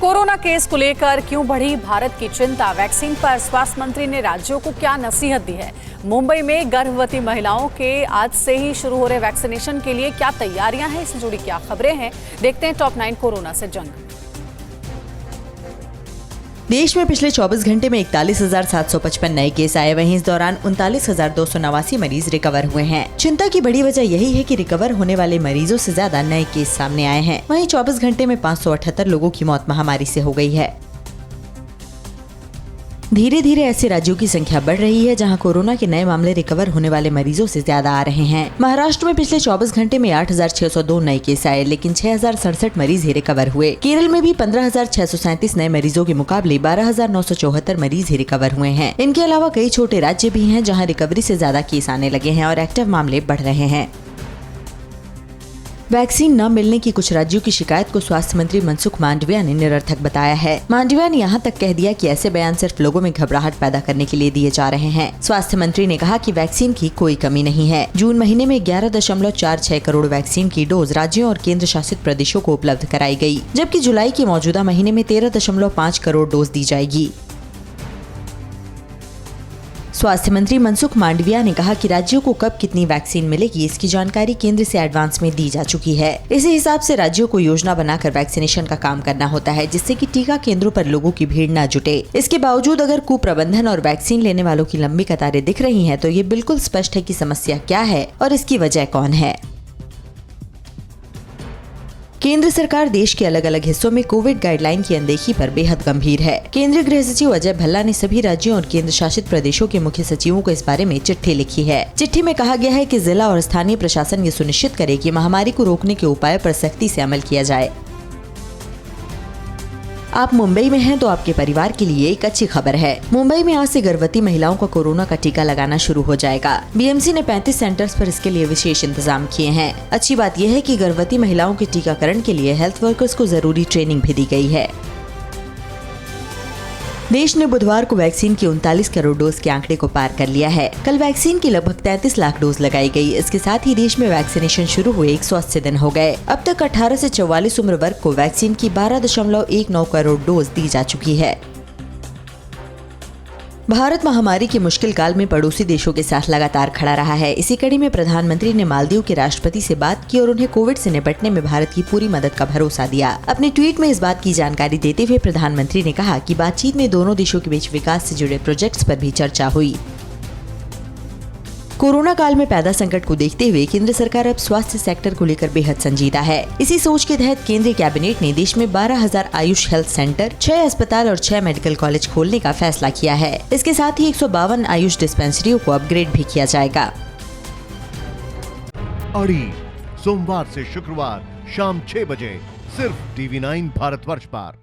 Corona case को लेकर क्यों बढ़ी भारत की चिंता? वैक्सीन पर स्वास्थ्य मंत्री ने राज्यों को क्या नसीहत दी है? मुंबई में गर्भवती महिलाओं के आज से ही शुरू हो रहे वैक्सीनेशन के लिए क्या तैयारियां हैं? इससे जुड़ी क्या खबरें हैं? देखते हैं टॉप 9 कोरोना से जंग। देश में पिछले 24 घंटे में 41,755 नए केस आए। वहीं इस दौरान 39,289 मरीज रिकवर हुए हैं। चिंता की बड़ी वजह यही है कि रिकवर होने वाले मरीजों से ज्यादा नए केस सामने आए हैं। वहीं 24 घंटे में 578 लोगों की मौत महामारी से हो गई है। धीरे धीरे ऐसे राज्यों की संख्या बढ़ रही है जहां कोरोना के नए मामले रिकवर होने वाले मरीजों से ज्यादा आ रहे हैं। महाराष्ट्र में पिछले 24 घंटे में 8,602 नए केस आए, लेकिन 6,067 मरीज ही रिकवर हुए। केरल में भी 15,637 नए मरीजों के मुकाबले 12,974 मरीज ही रिकवर हुए हैं। इनके अलावा कई छोटे राज्य भी हैं जहाँ रिकवरी से ज्यादा केस आने लगे हैं और एक्टिव मामले बढ़ रहे हैं। वैक्सीन न मिलने की कुछ राज्यों की शिकायत को स्वास्थ्य मंत्री मनसुख मांडविया ने निरर्थक बताया है। मांडविया ने यहाँ तक कह दिया कि ऐसे बयान सिर्फ लोगों में घबराहट पैदा करने के लिए दिए जा रहे हैं। स्वास्थ्य मंत्री ने कहा कि वैक्सीन की कोई कमी नहीं है। जून महीने में 11.46 करोड़ वैक्सीन की डोज राज्यों और केंद्र शासित प्रदेशों को उपलब्ध कराई गई, जबकि जुलाई के मौजूदा महीने में 13.5 करोड़ डोज दी जाएगी। स्वास्थ्य मंत्री मनसुख मांडविया ने कहा कि राज्यों को कब कितनी वैक्सीन मिलेगी इसकी जानकारी केंद्र से एडवांस में दी जा चुकी है। इसी हिसाब से राज्यों को योजना बनाकर वैक्सीनेशन का काम करना होता है, जिससे कि टीका केंद्रों पर लोगों की भीड़ न जुटे। इसके बावजूद अगर कुप्रबंधन और वैक्सीन लेने वालों की लंबी कतारें दिख रही हैं, तो ये बिल्कुल स्पष्ट है कि समस्या क्या है और इसकी वजह कौन है। केंद्र सरकार देश के अलग अलग हिस्सों में कोविड गाइडलाइन की अनदेखी पर बेहद गंभीर है। केंद्रीय गृह सचिव अजय भल्ला ने सभी राज्यों और केंद्र शासित प्रदेशों के मुख्य सचिवों को इस बारे में चिट्ठी लिखी है। चिट्ठी में कहा गया है कि जिला और स्थानीय प्रशासन ये सुनिश्चित करे कि महामारी को रोकने के उपायों पर सख्ती से अमल किया जाए। आप मुंबई में हैं तो आपके परिवार के लिए एक अच्छी खबर है। मुंबई में आज से गर्भवती महिलाओं को कोरोना का टीका लगाना शुरू हो जाएगा। बीएमसी ने 35 सेंटर्स पर इसके लिए विशेष इंतजाम किए हैं। अच्छी बात यह है कि गर्भवती महिलाओं के टीकाकरण के लिए हेल्थ वर्कर्स को जरूरी ट्रेनिंग भी दी गई है। देश ने बुधवार को वैक्सीन की 39 करोड़ डोज के आंकड़े को पार कर लिया है। कल वैक्सीन की लगभग 33 लाख डोज लगाई गई। इसके साथ ही देश में वैक्सीनेशन शुरू हुए 180 दिन हो गए। अब तक 18 से 44 उम्र वर्ग को वैक्सीन की 12.19 करोड़ डोज दी जा चुकी है। भारत महामारी के मुश्किल काल में पड़ोसी देशों के साथ लगातार खड़ा रहा है। इसी कड़ी में प्रधानमंत्री ने मालदीव के राष्ट्रपति से बात की और उन्हें कोविड से निपटने में भारत की पूरी मदद का भरोसा दिया। अपने ट्वीट में इस बात की जानकारी देते हुए प्रधानमंत्री ने कहा कि बातचीत में दोनों देशों के बीच विकास से जुड़े प्रोजेक्ट्स पर भी चर्चा हुई। कोरोना काल में पैदा संकट को देखते हुए केंद्र सरकार अब स्वास्थ्य सेक्टर को लेकर बेहद संजीदा है। इसी सोच के तहत केंद्रीय कैबिनेट ने देश में 12,000 आयुष हेल्थ सेंटर, 6 अस्पताल और 6 मेडिकल कॉलेज खोलने का फैसला किया है। इसके साथ ही 152 आयुष डिस्पेंसरियों को अपग्रेड भी किया जाएगा। अड़ी सोमवार से शुक्रवार शाम 6 बजे सिर्फ TV9 भारतवर्ष पर।